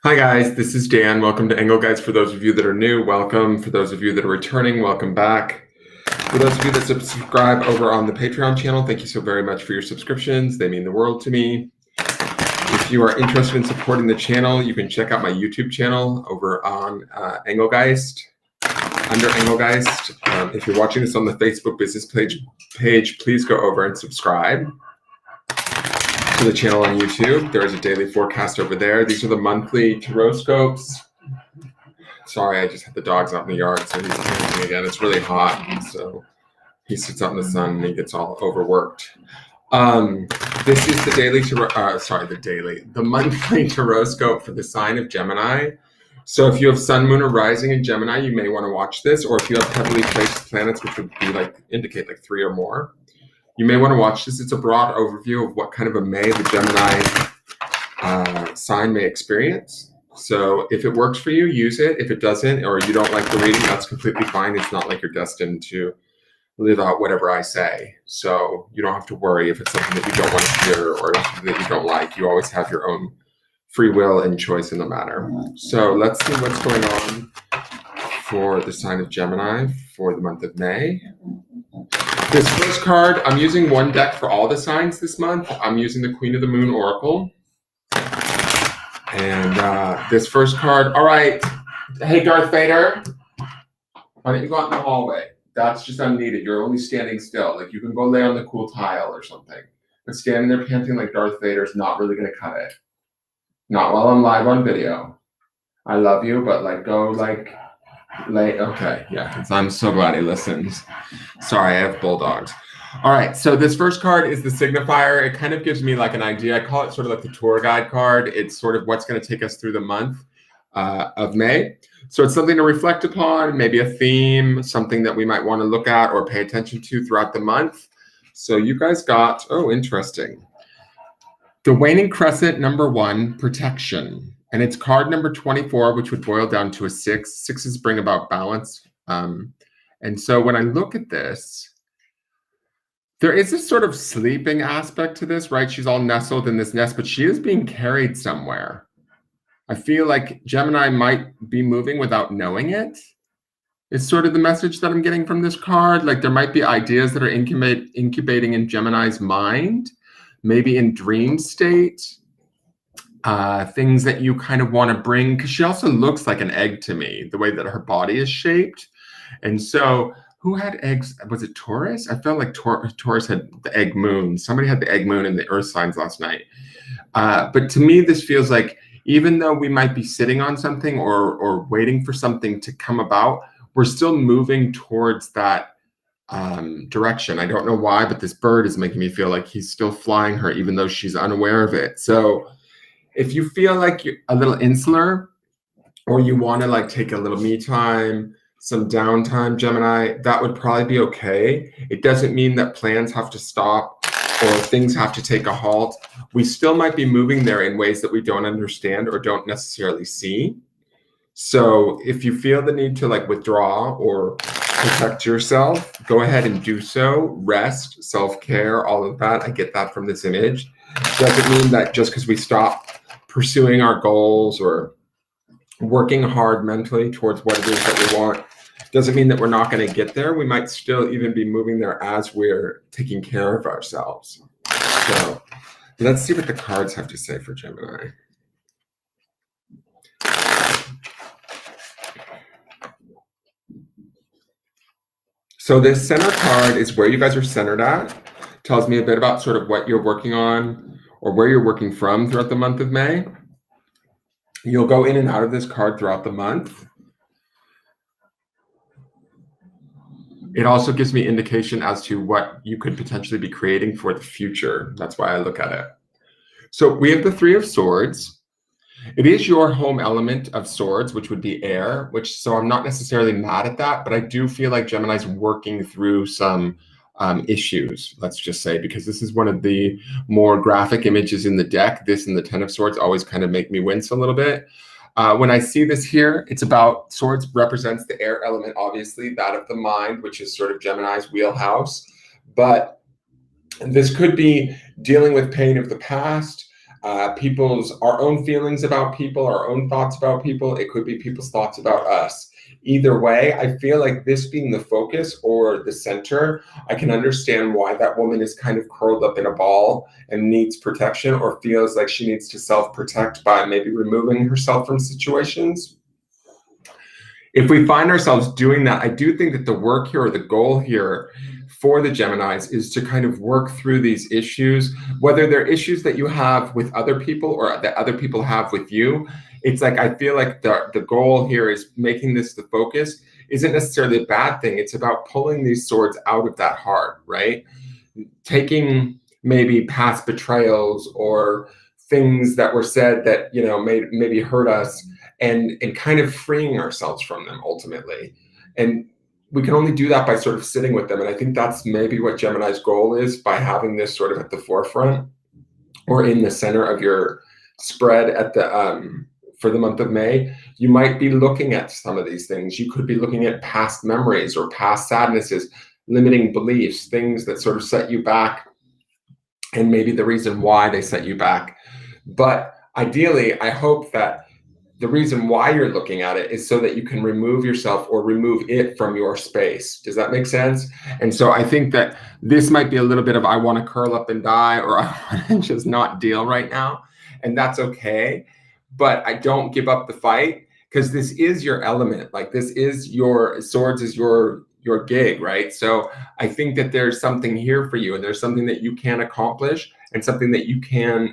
Hi guys, this is Dan. Welcome to Angle Guides. For those of you that are new, welcome. For those of you that are returning, welcome back. For those of you that subscribe over on the Patreon channel, thank you so very much for your subscriptions. They mean the world to me. If you are interested in supporting the channel, you can check out my YouTube channel over on Engelgeist, under Engelgeist. If you're watching this on the Facebook business page, please go over and subscribe to the channel on YouTube. There is a daily forecast over there. These are the monthly Tarotscopes. Sorry, I just had the dogs out in the yard, so he's camping again. It's really hot, so he sits out in the sun and he gets all overworked. This is the monthly Tarotscope for the sign of Gemini. So if you have sun, moon, or rising in Gemini, you may want to watch this, or if you have heavily placed planets, which would be indicate 3 or more, you may want to watch this. It's a broad overview of what kind of a May the Gemini sign may experience. So if it works for you, use it. If it doesn't, or you don't like the reading, that's completely fine. It's not like you're destined to live out whatever I say. So you don't have to worry if it's something that you don't want to hear or something that you don't like. You always have your own free will and choice in the matter. So let's see what's going on for the sign of Gemini for the month of May. This first card, I'm using one deck for all the signs this month. I'm using the Queen of the Moon Oracle. And this first card, all right. Hey, Darth Vader, why don't you go out in the hallway? That's just unneeded. You're only standing still. Like, you can go lay on the cool tile or something. But standing there panting like Darth Vader is not really going to cut it. Not while I'm live on video. I love you, but go lay. Okay, yeah. I'm so glad he listens. Sorry, I have bulldogs. All right, so this first card is the Signifier. It kind of gives me an idea. I call it sort of like the tour guide card. It's sort of what's going to take us through the month of May. So it's something to reflect upon, maybe a theme, something that we might want to look at or pay attention to throughout the month. So you guys got, oh, interesting. The Waning Crescent, number 1, Protection. And it's card number 24, which would boil down to a 6. Sixes bring about balance. And so when I look at this, there is this sort of sleeping aspect to this, right? She's all nestled in this nest, but she is being carried somewhere. I feel like Gemini might be moving without knowing it. It's sort of the message that I'm getting from this card. There might be ideas that are incubating in Gemini's mind, maybe in dream state, things that you kind of want to bring, because she also looks like an egg to me, the way that her body is shaped. And so who had eggs? Was it Taurus? I felt like Taurus had the egg moon. Somebody had the egg moon in the earth signs last night. But to me, this feels like even though we might be sitting on something or waiting for something to come about, we're still moving towards that direction. I don't know why, but this bird is making me feel like he's still flying her, even though she's unaware of it. So if you feel like you're a little insular, or you want to take a little me time, some downtime, Gemini, that would probably be okay. It doesn't mean that plans have to stop or things have to take a halt. We still might be moving there in ways that we don't understand or don't necessarily see. So if you feel the need to withdraw or protect yourself, go ahead and do so. Rest, self-care, all of that. I get that from this image. Doesn't mean that just because we stop pursuing our goals or working hard mentally towards what it is that we want, doesn't mean that we're not going to get there. We might still even be moving there as we're taking care of ourselves. So let's see what the cards have to say for Gemini. So this center card is where you guys are centered at. Tells me a bit about sort of what you're working on or where you're working from throughout the month of May. You'll go in and out of this card throughout the month. It also gives me indication as to what you could potentially be creating for the future. That's why I look at it. So we have the 3 of Swords. It is your home element of Swords, which would be air, so I'm not necessarily mad at that, but I do feel like Gemini's working through some issues, let's just say, because this is one of the more graphic images in the deck. This and the 10 of Swords always kind of make me wince a little bit. When I see this here, it's about Swords represents the air element, obviously, that of the mind, which is sort of Gemini's wheelhouse. But this could be dealing with pain of the past, our own feelings about people, our own thoughts about people. It could be people's thoughts about us. Either way, I feel like this being the focus or the center, I can understand why that woman is kind of curled up in a ball and needs protection, or feels like she needs to self-protect by maybe removing herself from situations. If we find ourselves doing that, I do think that the work here, or the goal here for the Geminis, is to kind of work through these issues, whether they're issues that you have with other people or that other people have with you. It's like, I feel like the goal here is making this the focus isn't necessarily a bad thing. It's about pulling these swords out of that heart, right? Taking maybe past betrayals or things that were said that, you know, maybe hurt us, and kind of freeing ourselves from them ultimately. And we can only do that by sort of sitting with them. And I think that's maybe what Gemini's goal is, by having this sort of at the forefront or in the center of your spread at the for the month of May. You might be looking at some of these things. You could be looking at past memories or past sadnesses, limiting beliefs, things that sort of set you back, and maybe the reason why they set you back. But ideally, I hope that the reason why you're looking at it is so that you can remove yourself or remove it from your space. Does that make sense? And so I think that this might be a little bit of, I want to curl up and die, or I want to just not deal right now. And that's okay. But I don't give up the fight, because this is your element. Like, this is your swords, is your gig, right? So I think that there's something here for you, and there's something that you can accomplish, and something that you can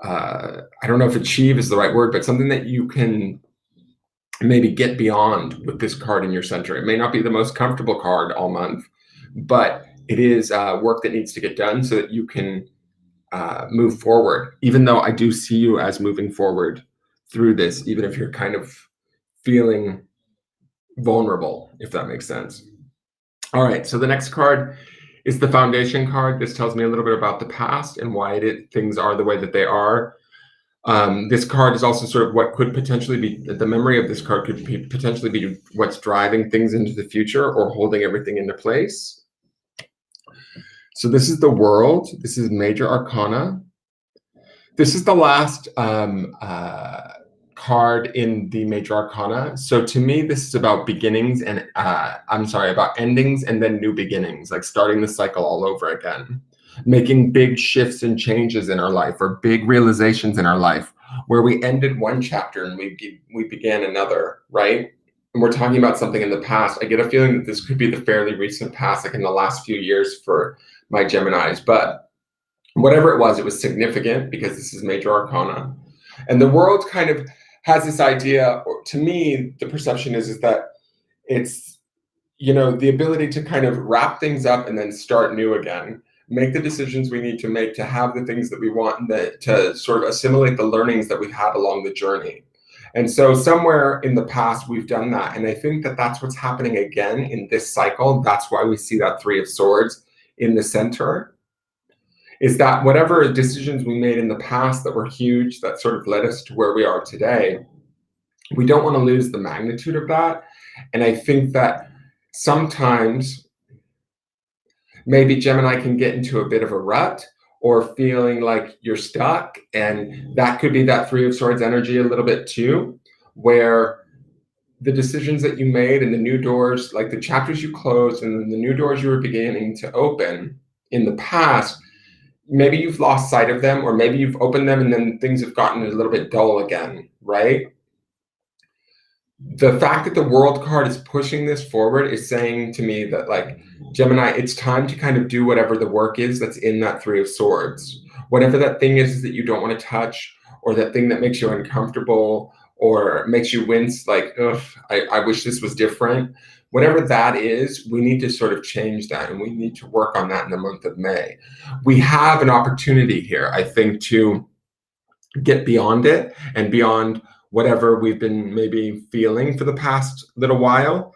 I don't know if achieve is the right word, but something that you can maybe get beyond with this card in your center. It may not be the most comfortable card all month, but it is work that needs to get done so that you can move forward, even though I do see you as moving forward through this, even if you're kind of feeling vulnerable, if that makes sense. All right, so the next card is the Foundation card. This tells me a little bit about the past and why things are the way that they are. This card is also sort of what could potentially be, the memory of this card could potentially be what's driving things into the future or holding everything into place. So this is the World. This is Major Arcana. This is the last card in the Major Arcana. So to me, this is about beginnings and about endings and then new beginnings, like starting the cycle all over again, making big shifts and changes in our life, or big realizations in our life, where we ended one chapter and we began another, right? And we're talking about something in the past. I get a feeling that this could be the fairly recent past, like in the last few years for my Geminis, but whatever it was significant, because this is Major Arcana. And the World kind of has this idea, or to me, the perception is that it's, you know, the ability to kind of wrap things up and then start new again, make the decisions we need to make to have the things that we want, and to sort of assimilate the learnings that we've had along the journey. And so somewhere in the past, we've done that. And I think that that's what's happening again in this cycle. That's why we see that Three of Swords in the center, is that whatever decisions we made in the past that were huge, that sort of led us to where we are today, we don't want to lose the magnitude of that. And I think that sometimes maybe Gemini can get into a bit of a rut, or feeling like you're stuck. And that could be that Three of Swords energy a little bit too, where the decisions that you made and the new doors, like the chapters you closed and the new doors you were beginning to open in the past, maybe you've lost sight of them, or maybe you've opened them and then things have gotten a little bit dull again, right? The fact that the World card is pushing this forward is saying to me that, like, Gemini, it's time to kind of do whatever the work is that's in that Three of Swords. Whatever that thing is that you don't want to touch, or that thing that makes you uncomfortable or makes you wince, like, ugh, I wish this was different. Whatever that is, we need to sort of change that, and we need to work on that in the month of May. We have an opportunity here, I think, to get beyond it and beyond whatever we've been maybe feeling for the past little while,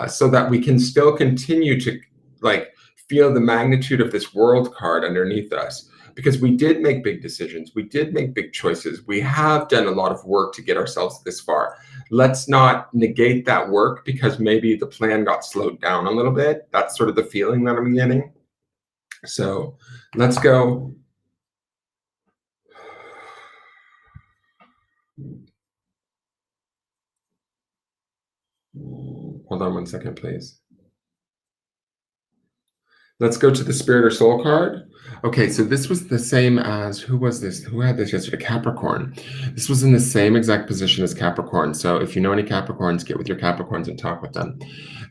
so that we can still continue to, like, feel the magnitude of this World card underneath us. Because we did make big decisions, we did make big choices, we have done a lot of work to get ourselves this far. Let's not negate that work because maybe the plan got slowed down a little bit. That's sort of the feeling that I'm getting. So let's go. Hold on 1 second, please. Let's go to the Spirit or Soul card. Okay, so this was the same as, who was this? Who had this yesterday? Capricorn. This was in the same exact position as Capricorn. So if you know any Capricorns, get with your Capricorns and talk with them.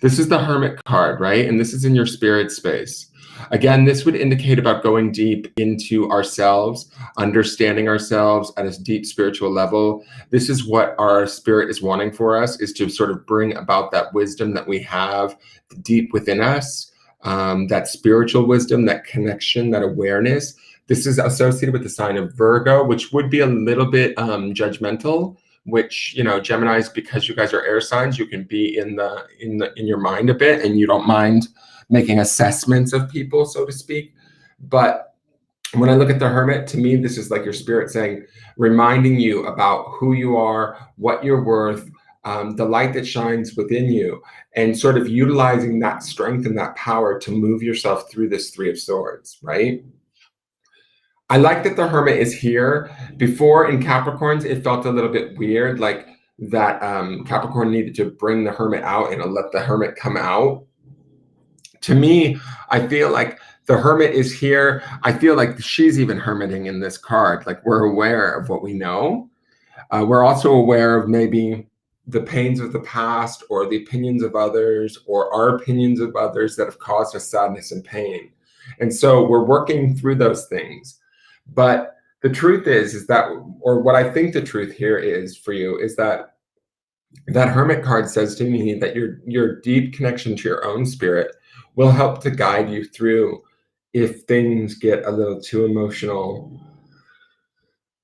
This is the Hermit card, right? And this is in your spirit space. Again, this would indicate about going deep into ourselves, understanding ourselves at a deep spiritual level. This is what our spirit is wanting for us, is to sort of bring about that wisdom that we have deep within us. That spiritual wisdom, that connection, that awareness. This is associated with the sign of Virgo, which would be a little bit judgmental. Which, you know, Geminis, because you guys are air signs, you can be in your mind a bit, and you don't mind making assessments of people, so to speak. But when I look at the Hermit, to me, this is like your spirit saying, reminding you about who you are, what you're worth, the light that shines within you, and sort of utilizing that strength and that power to move yourself through this Three of Swords, right? I like that the Hermit is here. Before in Capricorns, it felt a little bit weird, like that Capricorn needed to bring the Hermit out and let the Hermit come out. To me, I feel like the Hermit is here. I feel like she's even hermiting in this card. Like, we're aware of what we know. We're also aware of maybe the pains of the past, or the opinions of others, or our opinions of others that have caused us sadness and pain. And so we're working through those things. But the truth is that, or what I think the truth here is for you, is that Hermit card says to me that your deep connection to your own spirit will help to guide you through if things get a little too emotional,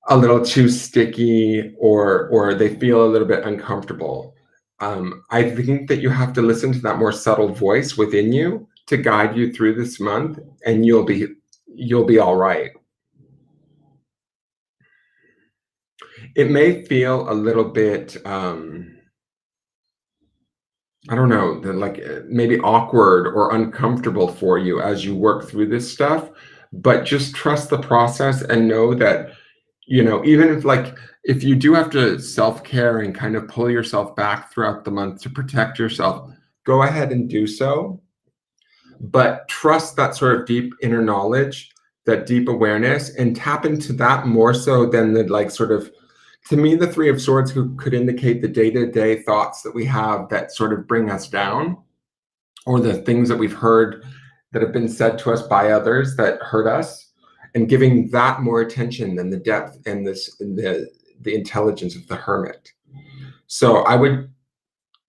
a little too sticky, or they feel a little bit uncomfortable. I think that you have to listen to that more subtle voice within you to guide you through this month, and you'll be all right. It may feel a little bit I don't know, like maybe awkward or uncomfortable for you as you work through this stuff, but just trust the process and know that, you know, even if you do have to self-care and kind of pull yourself back throughout the month to protect yourself, go ahead and do so. But trust that sort of deep inner knowledge, that deep awareness, and tap into that more so than the like sort of, to me, the Three of Swords could indicate the day-to-day thoughts that we have that sort of bring us down, or the things that we've heard that have been said to us by others that hurt us, and giving that more attention than the depth and the intelligence of the Hermit. So I would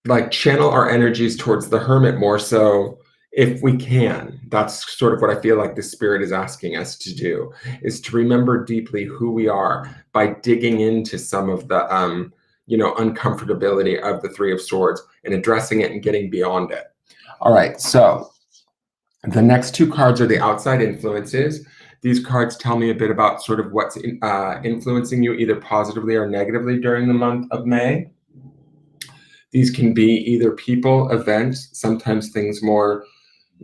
like channel our energies towards the Hermit more so if we can. That's sort of what I feel like the spirit is asking us to do, is to remember deeply who we are by digging into some of the uncomfortability of the Three of Swords and addressing it and getting beyond it. All right, so the next two cards are the outside influences. These cards tell me a bit about sort of what's influencing you either positively or negatively during the month of May. These can be either people, events, sometimes things more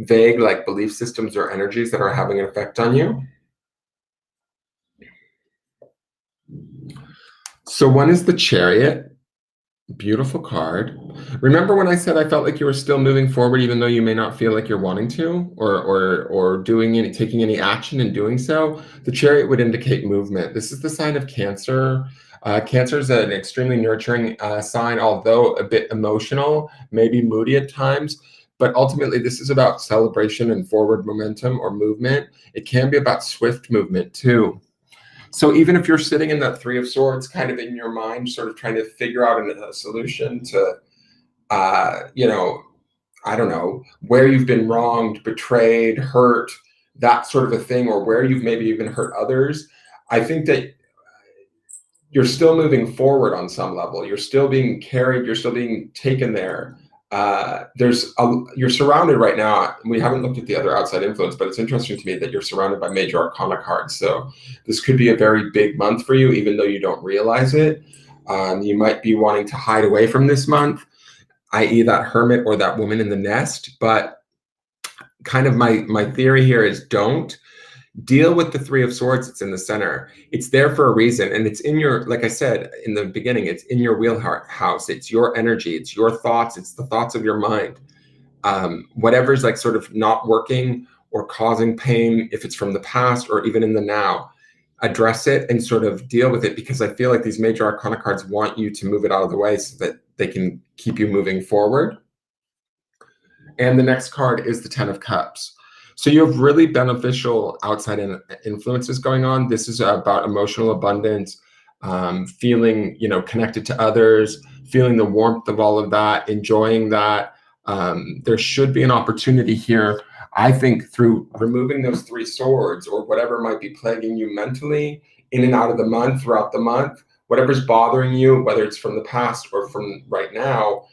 vague like belief systems or energies that are having an effect on you. So one is the Chariot. Beautiful card. Remember when I said I felt like you were still moving forward even though you may not feel like you're wanting to, or taking any action in doing so? The Chariot would indicate movement. This is the sign of Cancer. Cancer is an extremely nurturing sign, although a bit emotional, maybe moody at times. But ultimately, this is about celebration and forward momentum or movement. It can be about swift movement too. So even if you're sitting in that Three of Swords kind of in your mind, sort of trying to figure out a solution to, I don't know, where you've been wronged, betrayed, hurt, that sort of a thing, or where you've maybe even hurt others, I think that you're still moving forward on some level. You're still being carried. You're still being taken there. You're surrounded right now. We haven't looked at the other outside influence, but it's interesting to me that you're surrounded by major arcana cards. So this could be a very big month for you, even though you don't realize it. You might be wanting to hide away from this month, i.e. that Hermit or that woman in the nest. But kind of my theory here is don't deal with the Three of Swords. It's in the center. It's there for a reason. And it's in your, like I said in the beginning, it's in your wheelhouse. It's your energy. It's your thoughts. It's the thoughts of your mind. Whatever's like sort of not working or causing pain, if it's from the past or even in the now, address it and sort of deal with it, because I feel like these major arcana cards want you to move it out of the way so that they can keep you moving forward. And the next card is the Ten of Cups. So you have really beneficial outside influences going on. This is about emotional abundance, feeling, connected to others, feeling the warmth of all of that, enjoying that. There should be an opportunity here, I think, through removing those Three Swords or whatever might be plaguing you mentally in and out of the month, throughout the month, whatever's bothering you, whether it's from the past or from right now,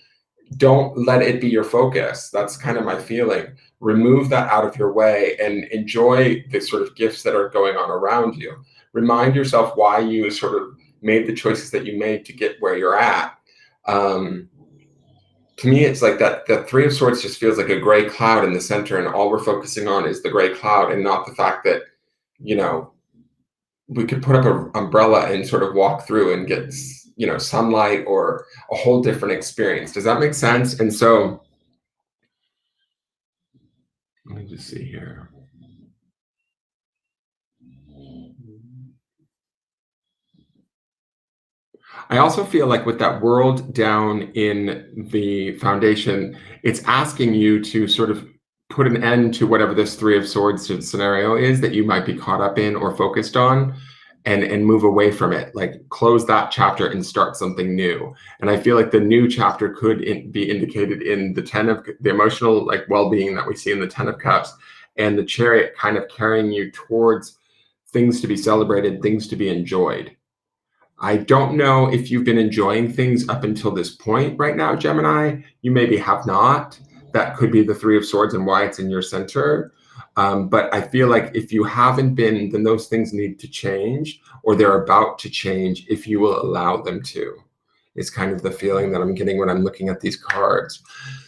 don't let it be your focus. That's kind of my feeling. Remove that out of your way and enjoy the sort of gifts that are going on around you. Remind yourself why you sort of made the choices that you made to get where you're at. To me, it's like that Three of Swords just feels like a gray cloud in the center, and all we're focusing on is the gray cloud and not the fact that, we could put up an umbrella and sort of walk through and get, sunlight or a whole different experience. Does that make sense? And so, let me just see here. I also feel like with that world down in the foundation, it's asking you to sort of put an end to whatever this Three of Swords scenario is that you might be caught up in or focused on, and move away from it, like close that chapter and start something new. And I feel like the new chapter could be indicated in the emotional like well-being that we see in the Ten of Cups, and the Chariot kind of carrying you towards things to be celebrated, things to be enjoyed. I don't know if you've been enjoying things up until this point right now, Gemini. You maybe have not. That could be the Three of Swords and why it's in your center. But I feel like if you haven't been, then those things need to change, or they're about to change if you will allow them to. It's kind of the feeling that I'm getting when I'm looking at these cards.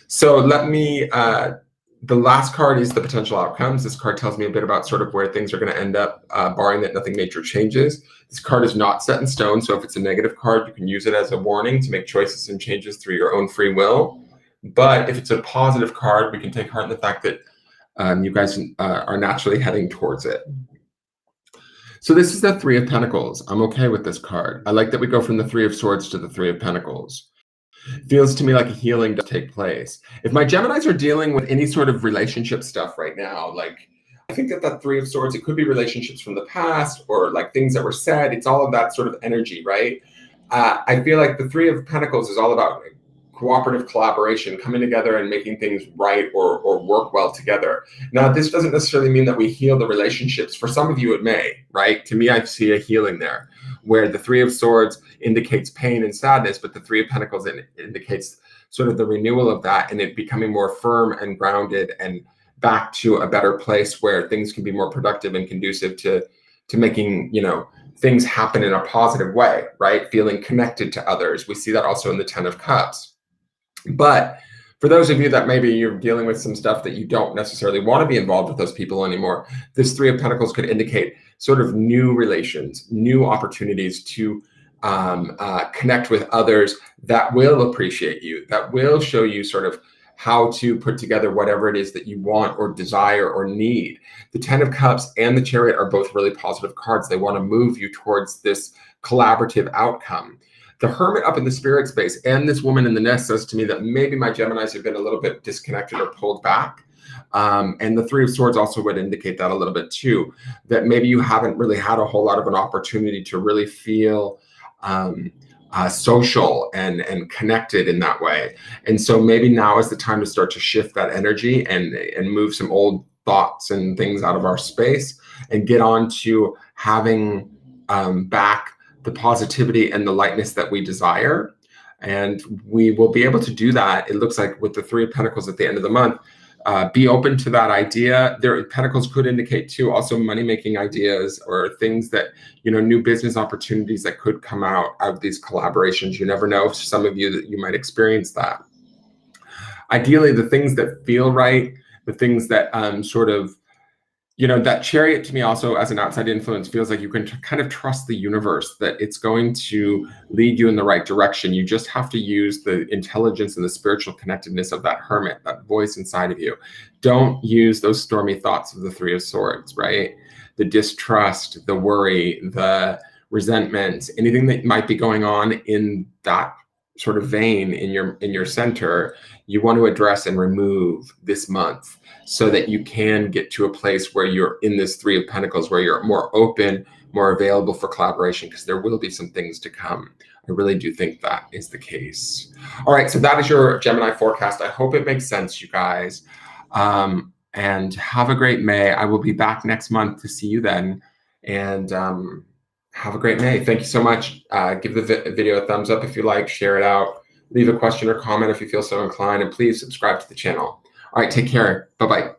So let me, the last card is the potential outcomes. This card tells me a bit about sort of where things are going to end up, barring that nothing major changes. This card is not set in stone, so if it's a negative card, you can use it as a warning to make choices and changes through your own free will. But if it's a positive card, we can take heart in the fact that you guys are naturally heading towards it. So this is the Three of Pentacles. I'm okay with this card. I like that we go from the Three of Swords to the Three of Pentacles. Feels to me like a healing does take place. If my Geminis are dealing with any sort of relationship stuff right now, like I think that Three of Swords, it could be relationships from the past or like things that were said. It's all of that sort of energy, right? I feel like the Three of Pentacles is all about cooperative collaboration, coming together and making things right or work well together. Now, this doesn't necessarily mean that we heal the relationships. For some of you, it may, right? To me, I see a healing there, where the Three of Swords indicates pain and sadness, but the Three of Pentacles indicates sort of the renewal of that and it becoming more firm and grounded and back to a better place where things can be more productive and conducive to making, things happen in a positive way, right? Feeling connected to others. We see that also in the Ten of Cups. But for those of you that maybe you're dealing with some stuff that you don't necessarily want to be involved with those people anymore, this Three of Pentacles could indicate sort of new relations, new opportunities to connect with others that will appreciate you, that will show you sort of how to put together whatever it is that you want or desire or need. The Ten of Cups and the Chariot are both really positive cards. They want to move you towards this collaborative outcome. The Hermit up in the spirit space and this woman in the nest says to me that maybe my Geminis have been a little bit disconnected or pulled back. And the Three of Swords also would indicate that a little bit too, that maybe you haven't really had a whole lot of an opportunity to really feel social and connected in that way. And so maybe now is the time to start to shift that energy and move some old thoughts and things out of our space and get on to having back the positivity and the lightness that we desire. And we will be able to do that, it looks like, with the Three of Pentacles at the end of the month. Be open to that idea. Pentacles could indicate too also money-making ideas or things that, new business opportunities that could come out of these collaborations. You never know, some of you that you might experience that. Ideally, the things that feel right, the things that sort of, you know, that Chariot to me also as an outside influence feels like you can kind of trust the universe, that it's going to lead you in the right direction. You just have to use the intelligence and the spiritual connectedness of that Hermit, that voice inside of you. Don't use those stormy thoughts of the Three of Swords, right? The distrust, the worry, the resentment, anything that might be going on in that sort of vein in your center, you want to address and remove this month, so that you can get to a place where you're in this Three of Pentacles, where you're more open, more available for collaboration, because there will be some things to come. I really do think that is the case. All right, so that is your Gemini forecast. I hope it makes sense, you guys. And have a great May. I will be back next month to see you then. And have a great May. Thank you so much. Give the video a thumbs up if you like, share it out, leave a question or comment if you feel so inclined, and please subscribe to the channel. All right, take care. Bye-bye.